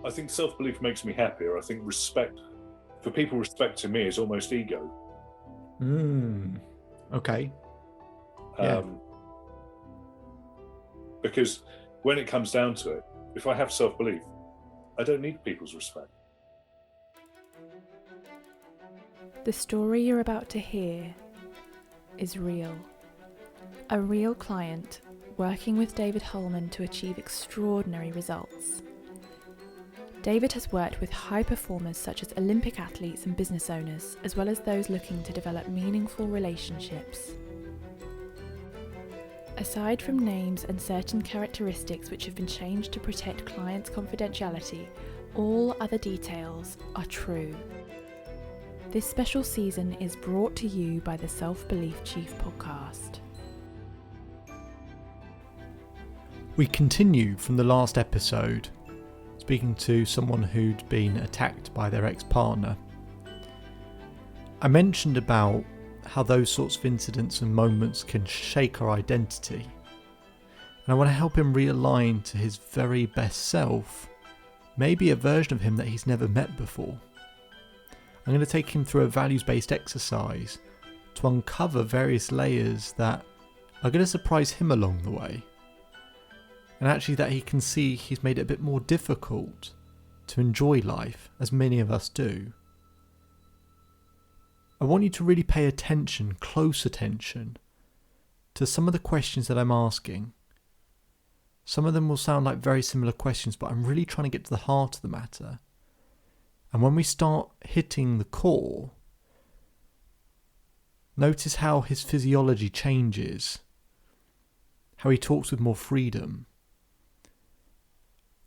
I think self-belief makes me happier. I think respect, for people respecting me, is almost ego. Okay. Yeah. Because when it comes down to it, if I have self-belief, I don't need people's respect. The story you're about to hear is real. A real client working with David Holman to achieve extraordinary results. David has worked with high performers such as Olympic athletes and business owners, as well as those looking to develop meaningful relationships. Aside from names and certain characteristics which have been changed to protect clients' confidentiality, all other details are true. This special season is brought to you by the Self-Belief Chief podcast. We continue from the last episode, speaking to someone who'd been attacked by their ex-partner. I mentioned about how those sorts of incidents and moments can shake our identity. And I want to help him realign to his very best self, maybe a version of him that he's never met before. I'm going to take him through a values-based exercise to uncover various layers that are going to surprise him along the way. And actually that he can see he's made it a bit more difficult to enjoy life, as many of us do. I want you to really pay attention, close attention, to some of the questions that I'm asking. Some of them will sound like very similar questions, but I'm really trying to get to the heart of the matter. And when we start hitting the core, notice how his physiology changes, how he talks with more freedom,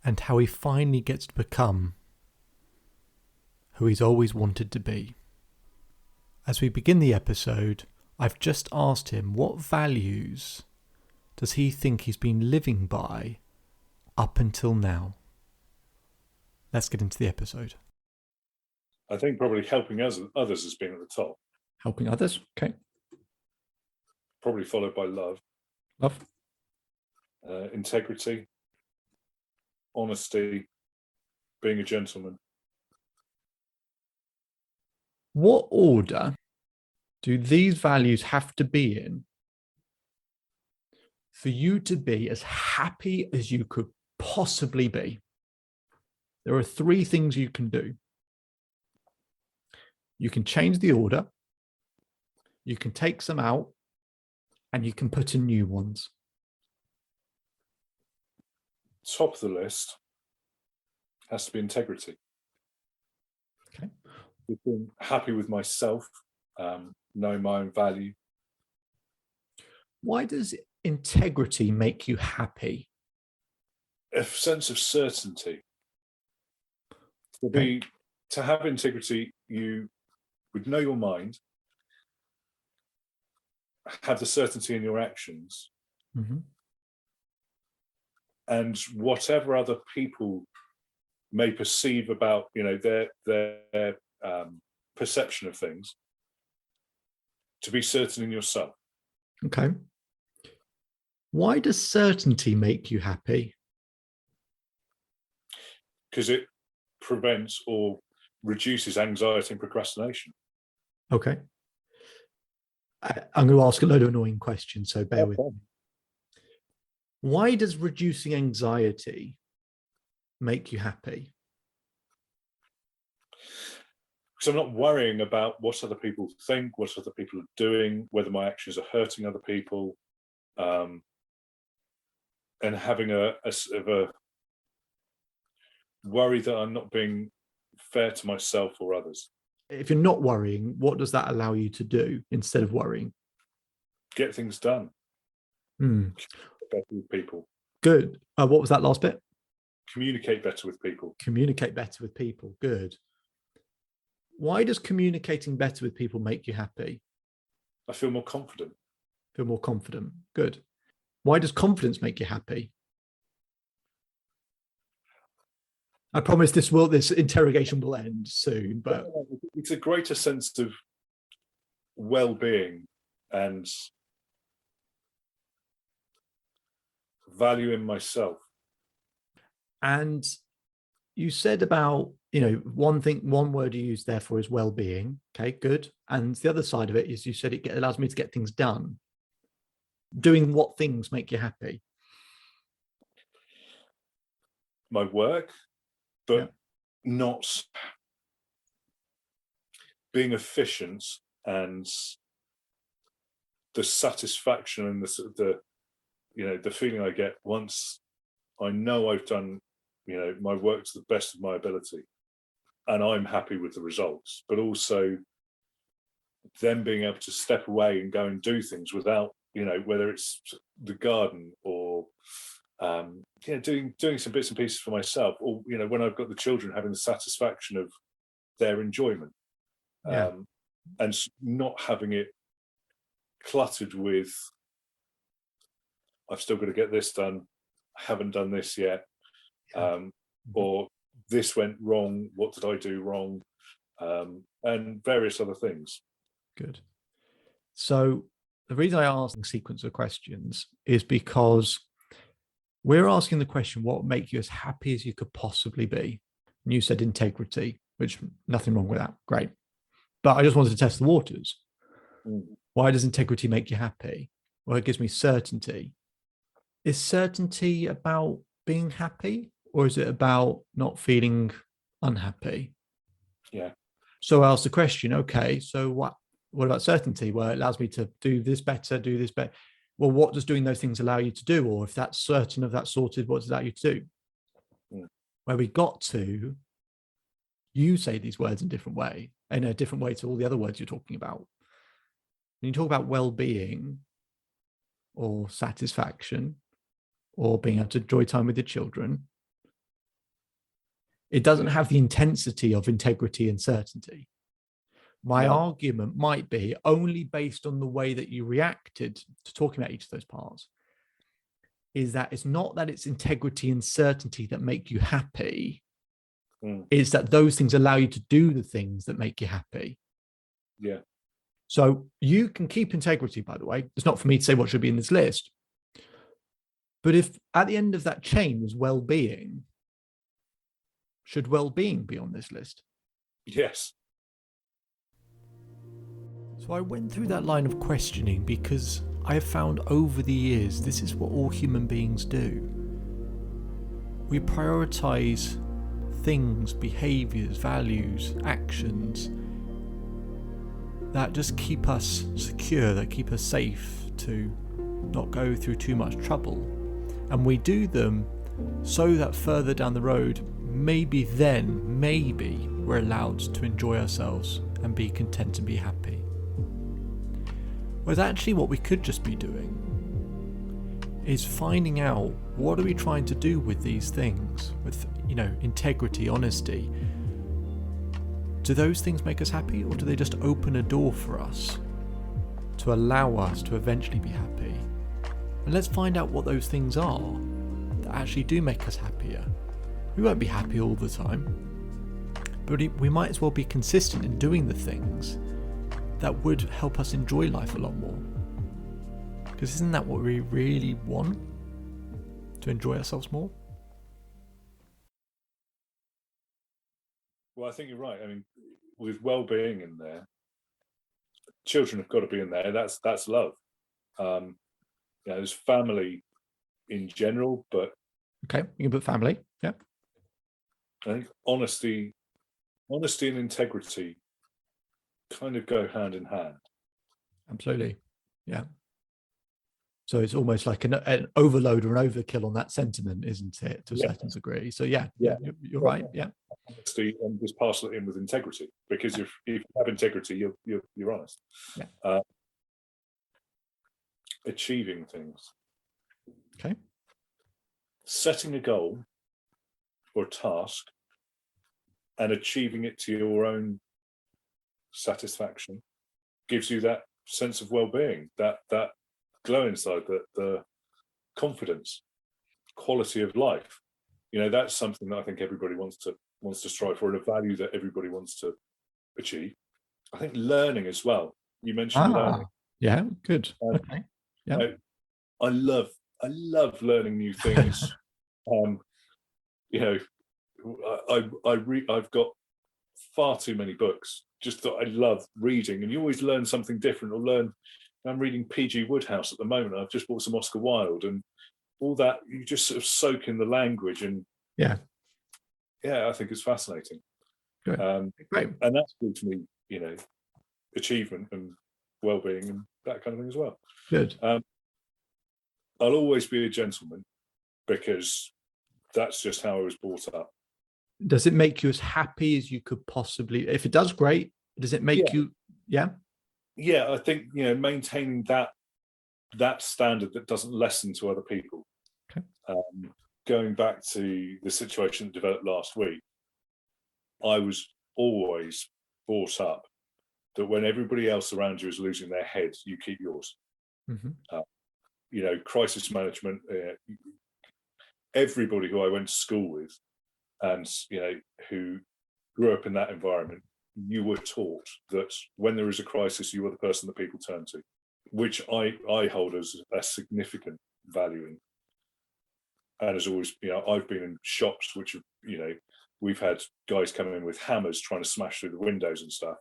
and how he finally gets to become who he's always wanted to be. As we begin the episode, I've just asked him what values does he think he's been living by up until now. Let's get into the episode. I think probably helping others has been at the top. Helping others, okay. Probably followed by love. Love. Integrity. Honesty. Being a gentleman. What order do these values have to be in for you to be as happy as you could possibly be? There are 3 things you can do. You can change the order, you can take some out, and you can put in new ones. Top of the list has to be integrity. Okay. Being happy with myself, knowing my own value. Why does integrity make you happy? A sense of certainty. To have integrity, you would know your mind, have the certainty in your actions, and whatever other people may perceive about, their perception of things, to be certain in yourself. Okay. Why does certainty make you happy? Because it prevents or reduces anxiety and procrastination. Okay. I'm going to ask a load of annoying questions, so bear with me. Why does reducing anxiety make you happy? Because I'm not worrying about what other people think, what other people are doing, whether my actions are hurting other people, and having a sort of a worry that I'm not being fair to myself or others. If you're not worrying, what does that allow you to do instead of worrying? Get things done. Better with people. Good. What was that last bit? Communicate better with people. Communicate better with people. Good. Why does communicating better with people make you happy? I feel more confident. Feel more confident. Good. Why does confidence make you happy? I promise this interrogation will end soon, but it's a greater sense of well-being and value in myself. And you said about, one word you used therefore is well-being. Okay, good. And the other side of it is you said it allows me to get things done. Doing what things make you happy? My work, but not being efficient, and the satisfaction and the feeling I get once I know I've done my work to the best of my ability and I'm happy with the results, but also them being able to step away and go and do things without, whether it's the garden or doing some bits and pieces for myself, or when I've got the children, having the satisfaction of their enjoyment, and not having it cluttered with, I've still got to get this done, I haven't done this yet, or this went wrong, what did I do wrong, and various other things. Good. So the reason I ask the sequence of questions is because we're asking the question, what would make you as happy as you could possibly be? And you said integrity, which nothing wrong with that. Great. But I just wanted to test the waters. Why does integrity make you happy? Well, it gives me certainty. Is certainty about being happy, or is it about not feeling unhappy? Yeah. So I asked the question, okay, so what about certainty? Well, it allows me to do this better. Well, what does doing those things allow you to do? Or if that's certain, of that sorted, what does it allow you to do? Where we got to, you say these words in a different way to all the other words you're talking about. When you talk about well-being or satisfaction or being able to enjoy time with your children, it doesn't have the intensity of integrity and certainty. My argument might be, only based on the way that you reacted to talking about each of those parts, is that it's not that it's integrity and certainty that make you happy. It's that those things allow you to do the things that make you happy. Yeah. So you can keep integrity, by the way. It's not for me to say what should be in this list. But if at the end of that chain was well-being, should well-being be on this list? Yes. So I went through that line of questioning because I have found over the years this is what all human beings do. We prioritize things, behaviors, values, actions that just keep us secure, that keep us safe, to not go through too much trouble. And we do them so that further down the road, maybe we're allowed to enjoy ourselves and be content and be happy. Whereas actually what we could just be doing is finding out, what are we trying to do with these things, with integrity, honesty? Do those things make us happy, or do they just open a door for us to allow us to eventually be happy? And let's find out what those things are that actually do make us happier. We won't be happy all the time, but we might as well be consistent in doing the things that would help us enjoy life a lot more. Because isn't that what we really want? To enjoy ourselves more? Well, I think you're right. I mean, with well-being in there, children have got to be in there. That's love. There's family in general, but okay, you can put family. Yeah. I think honesty and integrity kind of go hand in hand. Absolutely. Yeah. So it's almost like an overload or an overkill on that sentiment, isn't it, to a certain degree? So you're right. Yeah. Honesty, and just parcel it in with integrity, because if you have integrity, you're honest. Yeah. Achieving things. Okay. Setting a goal or a task and achieving it to your own satisfaction gives you that sense of well-being, that glow inside, the confidence, quality of life. That's something that I think everybody wants to strive for, and a value that everybody wants to achieve. I think learning as well. You mentioned learning. Yeah, good. Okay. Yeah. I love learning new things. I've got far too many books. Just that I love reading, and you always learn something different. Or learn. I'm reading P.G. Wodehouse at the moment. I've just bought some Oscar Wilde, and all that. You just sort of soak in the language, and yeah, I think it's fascinating. Great, and that's gives me, achievement and well-being and that kind of thing as well. Good. I'll always be a gentleman because that's just how I was brought up. Does it make you as happy as you could possibly? If it does, great. Does it make you? Yeah. Yeah, I think maintaining that standard that doesn't lessen to other people. Okay. Going back to the situation that developed last week, I was always brought up that when everybody else around you is losing their head, you keep yours. Mm-hmm. Crisis management. Everybody who I went to school with, and who grew up in that environment, you were taught that when there is a crisis, you are the person that people turn to, which I hold as a significant value in. And as always, I've been in shops which have, we've had guys come in with hammers trying to smash through the windows and stuff.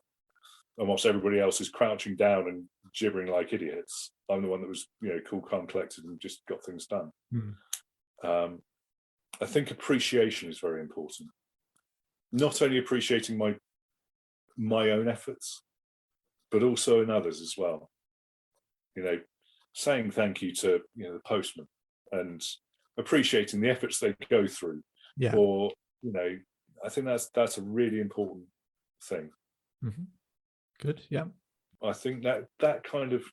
And whilst everybody else is crouching down and gibbering like idiots, I'm the one that was, cool, calm, collected, and just got things done. Mm. I think appreciation is very important. Not only appreciating my own efforts, but also in others as well. Saying thank you to the postman and appreciating the efforts they go through. Yeah. Or I think that's a really important thing. Mm-hmm. Good. Yeah. I think that kind of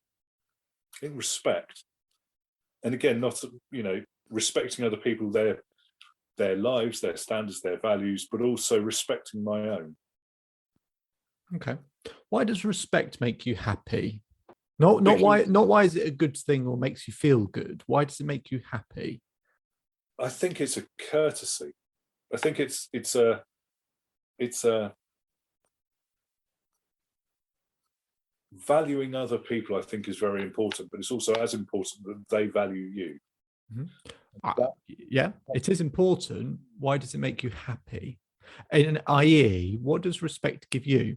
in respect, and again, not respecting other people, their lives, their standards, their values, but also respecting my own. Okay. Why does respect make you happy? Not why is it a good thing or makes you feel good? Why does it make you happy? I think it's a courtesy. I think it's a valuing other people, I think, is very important, but it's also as important that they value you. Mm-hmm. Yeah, it is important. Why does it make you happy? And i.e., what does respect give you?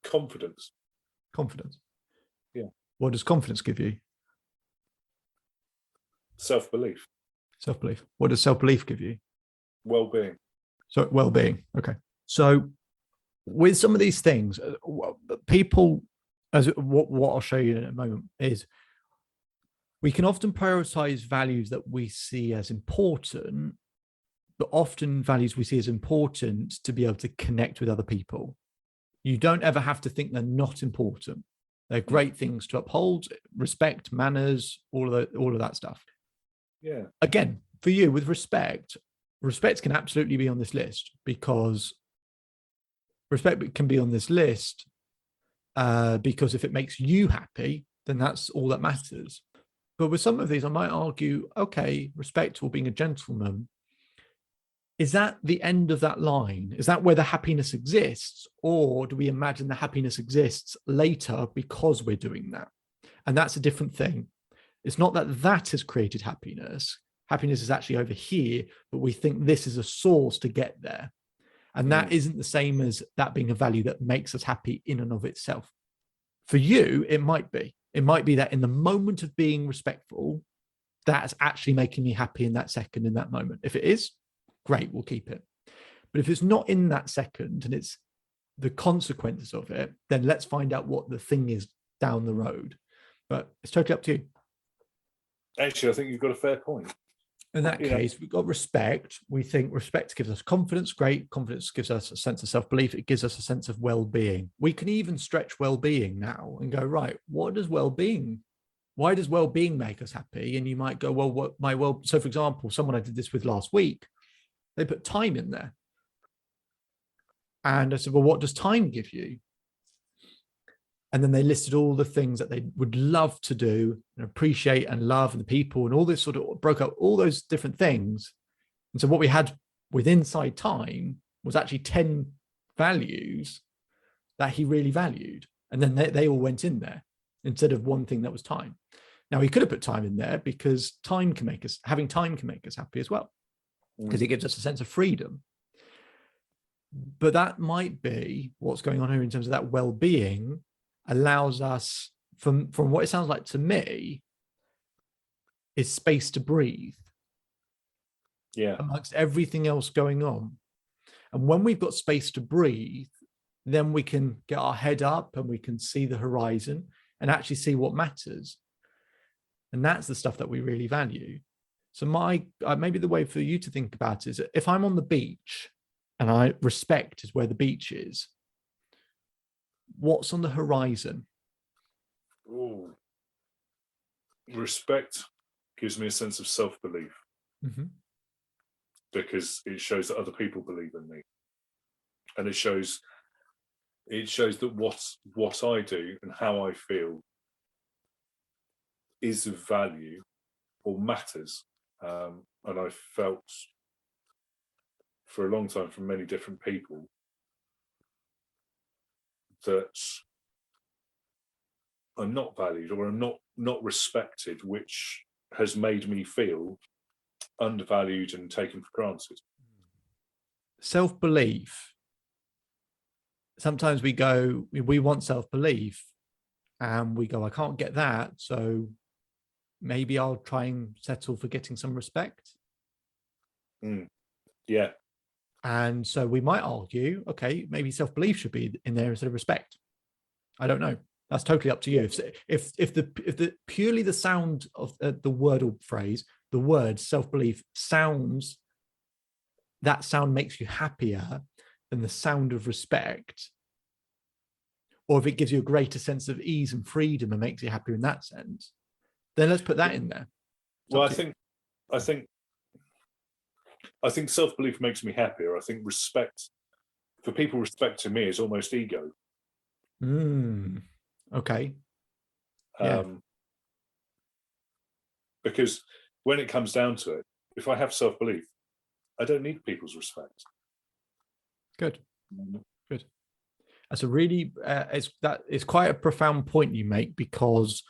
Confidence. Yeah. What does confidence give you? Self-belief. What does self-belief give you? Well-being. So well-being. Okay. So with some of these things, people, as what I'll show you in a moment, is we can often prioritize values that we see as important, but often values we see as important to be able to connect with other people. You don't ever have to think they're not important. They're great things to uphold: respect, manners, all of that stuff. Yeah. Again, for you, with respect can absolutely be on this list, because respect can be on this list because if it makes you happy, then that's all that matters. But with some of these, I might argue, okay, respect or being a gentleman, is that the end of that line? Is that where the happiness exists? Or do we imagine the happiness exists later because we're doing that? And that's a different thing. It's not that has created happiness. Happiness is actually over here, but we think this is a source to get there. And that isn't the same as that being a value that makes us happy in and of itself. For you, it might be. It might be that in the moment of being respectful, that's actually making me happy in that second, in that moment. If it is, great, we'll keep it. But if it's not in that second and it's the consequences of it, then let's find out what the thing is down the road. But it's totally up to you. Actually, I think you've got a fair point. In that case, we've got respect. We think respect gives us confidence. Great. Confidence gives us a sense of self-belief. It gives us a sense of well-being. We can even stretch well-being now and go, right, why does well-being make us happy? And you might go, well, so for example, someone I did this with last week, they put time in there. And I said, well, what does time give you? And then they listed all the things that they would love to do and appreciate and love, and the people and all this, sort of broke out all those different things. And so what we had with inside time was actually 10 values that he really valued. And then they all went in there instead of one thing that was time. Now, he could have put time in there because having time can make us happy as well, because it gives us a sense of freedom. But that might be what's going on here in terms of that well-being allows us, from what it sounds like to me, is space to breathe. Yeah. Amongst everything else going on. And when we've got space to breathe, then we can get our head up and we can see the horizon and actually see what matters. And that's the stuff that we really value. So maybe the way for you to think about it is, if I'm on the beach and respect is where the beach is, what's on the horizon? Ooh. Respect gives me a sense of self-belief, because it shows that other people believe in me, and it shows that what I do and how I feel is of value or matters. And I felt for a long time from many different people that I'm not valued or I'm not respected, which has made me feel undervalued and taken for granted. Self-belief. Sometimes we want self-belief and we go, I can't get that, so maybe I'll try and settle for getting some respect. Yeah. And so we might argue, okay, maybe self-belief should be in there instead of respect. I don't know. That's totally up to you. If the purely the sound of the word or phrase, the word self-belief that sound makes you happier than the sound of respect, or if it gives you a greater sense of ease and freedom and makes you happier in that sense, then let's put that in there. Well, I think self-belief makes me happier. I think respect, for people respecting me, is almost ego. Okay. Yeah. Because when it comes down to it, if I have self-belief, I don't need people's respect. Good. Good. That's a really it's quite a profound point you make, because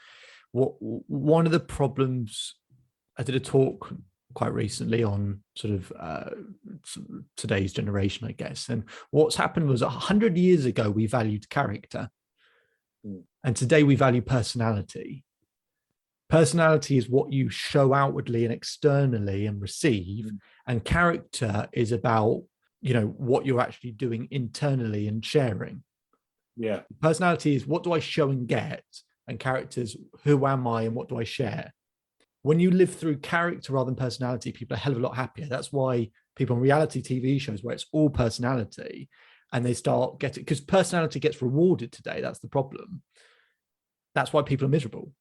one of the problems, I did a talk quite recently on sort of today's generation, I guess, and what's happened was 100 years ago we valued character, and today we value personality. Personality is what you show outwardly and externally and receive, and character is about what you're actually doing internally and sharing. Yeah. Personality is what do I show and get, and characters, who am I and what do I share? When you live through character rather than personality, people are a hell of a lot happier. That's why people on reality TV shows where it's all personality, and they start getting, because personality gets rewarded today. That's the problem. That's why people are miserable,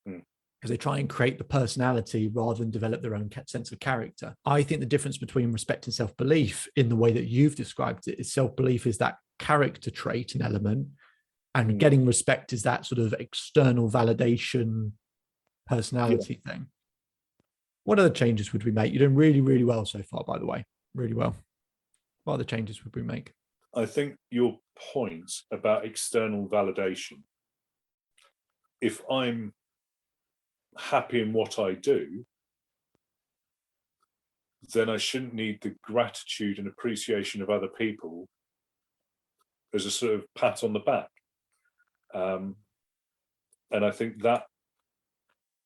because they try and create the personality rather than develop their own sense of character. I think the difference between respect and self-belief, in the way that you've described it, is self-belief is that character trait and element, and getting respect is that sort of external validation personality thing. What other changes would we make? You're doing really, really well so far, by the way. Really well. What other changes would we make? I think your point about external validation, if I'm happy in what I do, then I shouldn't need the gratitude and appreciation of other people as a sort of pat on the back. And I think that,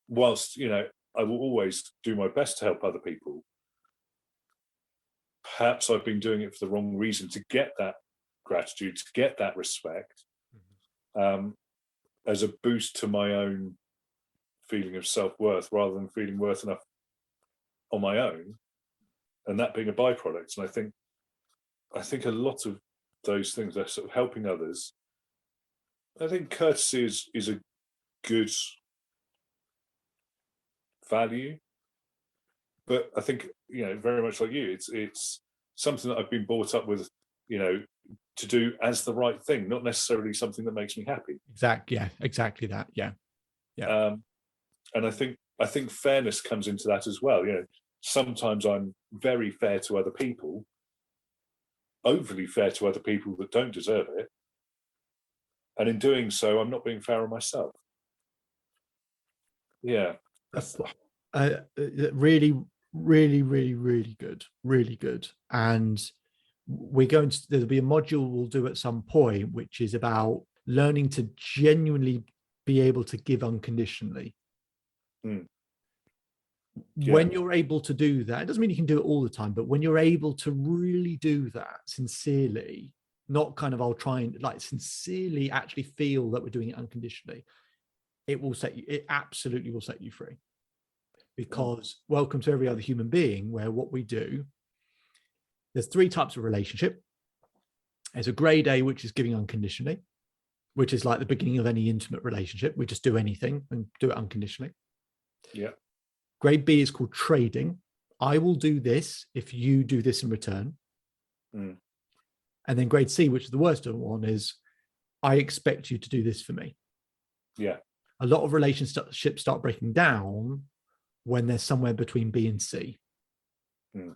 whilst I will always do my best to help other people, perhaps I've been doing it for the wrong reason, to get that gratitude, to get that respect, as a boost to my own feeling of self-worth, rather than feeling worth enough on my own, and that being a byproduct. And I think a lot of those things are sort of helping others. I think courtesy is a good value, but I think very much like you, it's something that I've been brought up with, to do as the right thing, not necessarily something that makes me happy. Exactly that. Yeah. And I think fairness comes into that as well. Sometimes I'm very fair to other people, overly fair to other people that don't deserve it, and in doing so, I'm not being fair on myself. Yeah. Really, really, really, really good. And there'll be a module we'll do at some point, which is about learning to genuinely be able to give unconditionally. Mm. When you're able to do that, it doesn't mean you can do it all the time, but when you're able to really do that sincerely, not kind of I'll try and like sincerely actually feel that we're doing it unconditionally, it absolutely will set you free. Because welcome to every other human being, where what we do, there's 3 types of relationship. There's a grade A, which is giving unconditionally, which is like the beginning of any intimate relationship. We just do anything and do it unconditionally. Yeah. Grade B is called trading. I will do this if you do this in return. Mm. And then grade C, which is the worst one, is I expect you to do this for me. Yeah. A lot of relationships start breaking down when they're somewhere between B and C. Mm.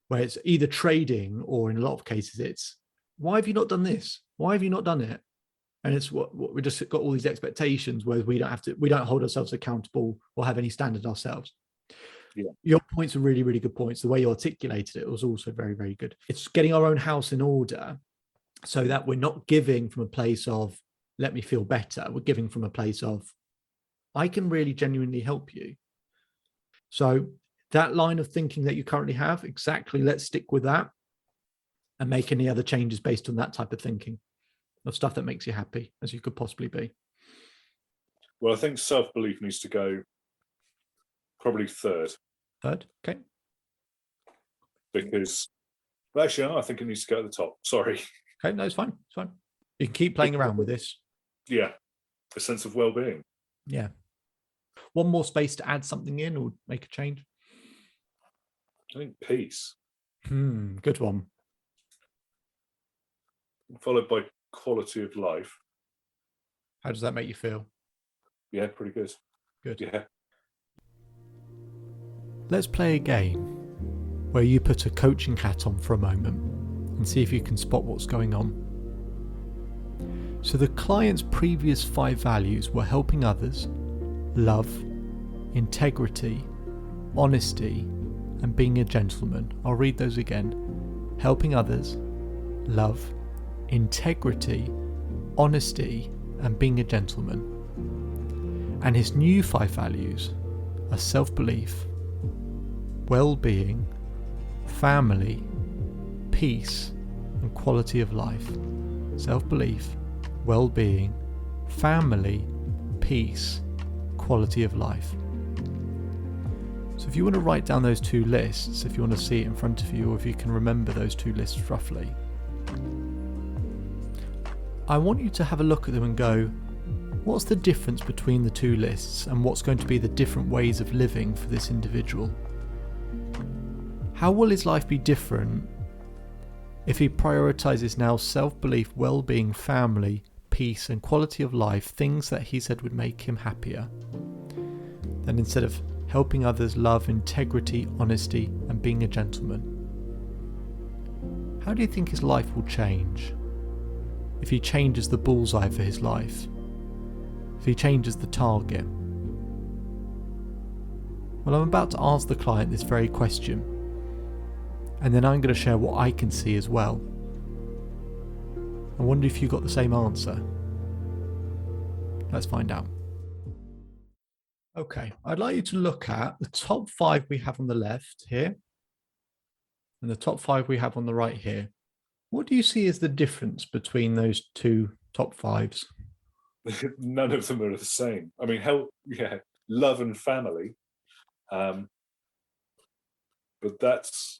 Where it's either trading, or in a lot of cases, it's why have you not done this? Why have you not done it? And it's what we just got all these expectations where we don't hold ourselves accountable or have any standard ourselves. Yeah. Your points are really, really good points. The way you articulated it was also very, very good. It's getting our own house in order so that we're not giving from a place of let me feel better. We're giving from a place of I can really genuinely help you. So that line of thinking that you currently have, exactly, let's stick with that and make any other changes based on that type of thinking of stuff that makes you happy as you could possibly be. Well, I think self-belief needs to go probably third. Third, okay. Because, well, actually, no, I think it needs to go at the top. Sorry. Okay, no, it's fine. It's fine. You can keep playing around with this. Yeah, a sense of well-being. Yeah. One more space to add something in or make a change? I think peace. Good one. Followed by quality of life. How does that make you feel? Yeah, pretty good. Good. Yeah. Let's play a game where you put a coaching hat on for a moment and see if you can spot what's going on. So the client's previous 5 values were helping others, love, integrity, honesty, and being a gentleman. I'll read those again. Helping others, love, integrity, honesty, and being a gentleman. And his new 5 values are self-belief, well-being, family, peace, and quality of life. Self-belief, well-being, family, peace, quality of life. So if you want to write down those 2 lists, if you want to see it in front of you, or if you can remember those 2 lists roughly, I want you to have a look at them and go, what's the difference between the 2 lists, and what's going to be the different ways of living for this individual? How will his life be different if he prioritizes now self-belief, well-being, family, peace, and quality of life, things that he said would make him happier, then instead of helping others, love, integrity, honesty, and being a gentleman? How do you think his life will change if he changes the bullseye for his life? If he changes the target? Well, I'm about to ask the client this very question, and then I'm going to share what I can see as well. I wonder if you got the same answer. Let's find out. Okay, I'd like you to look at the top 5 we have on the left here, and the top 5 we have on the right here. What do you see as the difference between those 2 top 5s? None of them are the same. I mean, love and family. But that's,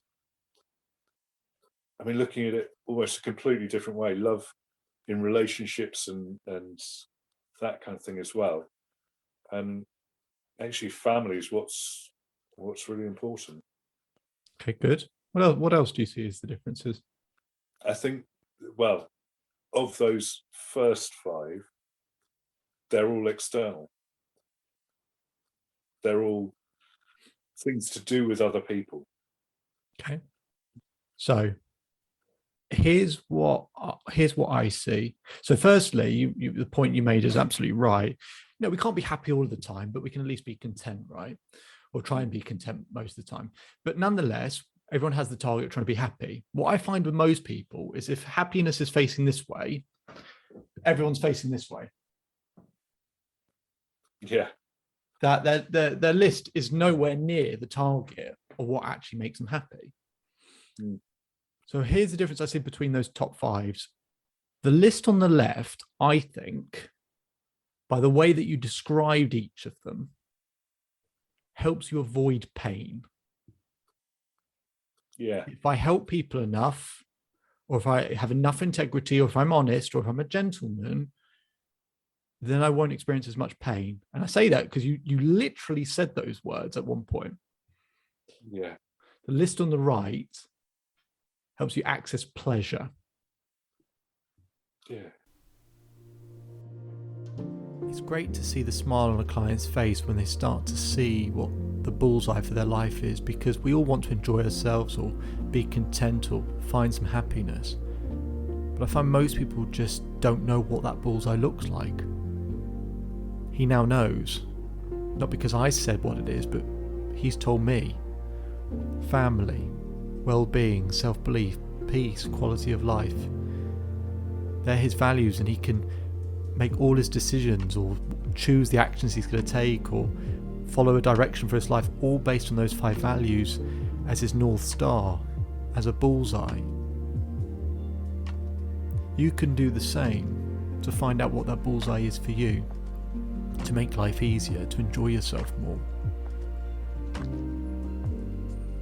I mean, looking at it almost a completely different way. Love in relationships and that kind of thing as well. And actually, family is what's really important. Okay, good. What else do you see as the differences? I think, well, of those first 5, they're all external. They're all things to do with other people. Okay. So here's what I see. So firstly, the point you made is absolutely right. we can't be happy all of the time, but we can at least be content, right? Or try and be content most of the time. But nonetheless, everyone has the target of trying to be happy. What I find with most people is if happiness is facing this way, everyone's facing this way. Yeah. That their list is nowhere near the target or what actually makes them happy. Mm. So here's the difference I see between those top fives. The list on the left, I think, by the way that you described each of them, helps you avoid pain. Yeah. If I help people enough, or if I have enough integrity, or if I'm honest, or if I'm a gentleman, then I won't experience as much pain. And I say that because you literally said those words at one point. Yeah. The list on the right helps you access pleasure. Yeah. It's great to see the smile on a client's face when they start to see what the bullseye for their life is, because we all want to enjoy ourselves or be content or find some happiness. But I find most people just don't know what that bullseye looks like. He now knows, not because I said what it is, but he's told me. Family, well-being, self-belief, peace, quality of life. They're his values, and he can make all his decisions or choose the actions he's going to take or follow a direction for his life, all based on those 5 values as his North Star, as a bullseye. You can do the same to find out what that bullseye is for you, to make life easier, to enjoy yourself more.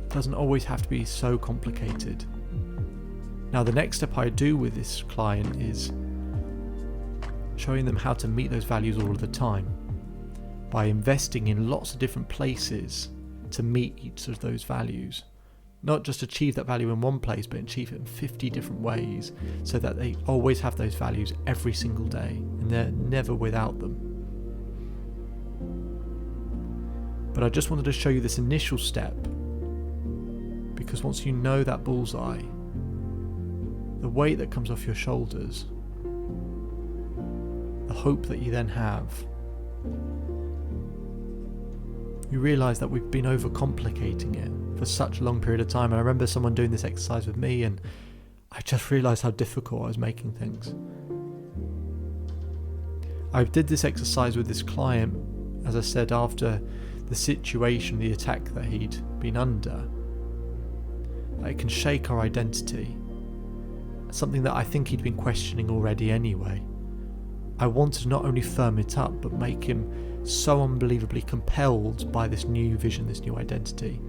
It doesn't always have to be so complicated. Now, the next step I do with this client is showing them how to meet those values all of the time by investing in lots of different places to meet each of those values. Not just achieve that value in one place, but achieve it in 50 different ways so that they always have those values every single day and they're never without them. But I just wanted to show you this initial step because once you know that bullseye, the weight that comes off your shoulders, the hope that you then have, you realise that we've been overcomplicating it for such a long period of time. And I remember someone doing this exercise with me and I just realised how difficult I was making things. I did this exercise with this client, as I said, after the situation, the attack that he'd been under. It can shake our identity, something that I think he'd been questioning already anyway. I wanted to not only firm it up, but make him so unbelievably compelled by this new vision, this new identity.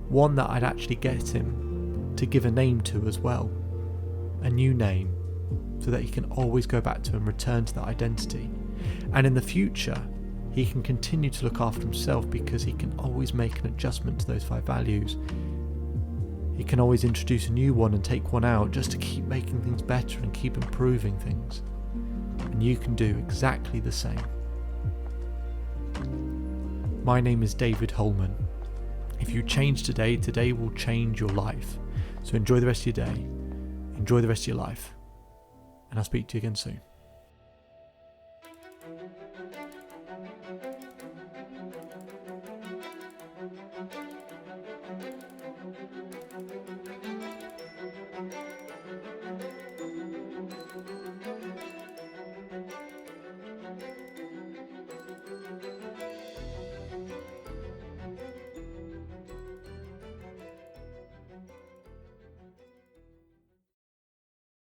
One that I'd actually get him to give a name to as well. A new name, so that he can always go back to and return to that identity. And in the future, he can continue to look after himself because he can always make an adjustment to those 5 values. He can always introduce a new one and take one out just to keep making things better and keep improving things. And you can do exactly the same. My name is David Holman. If you change today, today will change your life. So enjoy the rest of your day, enjoy the rest of your life, and I'll speak to you again soon.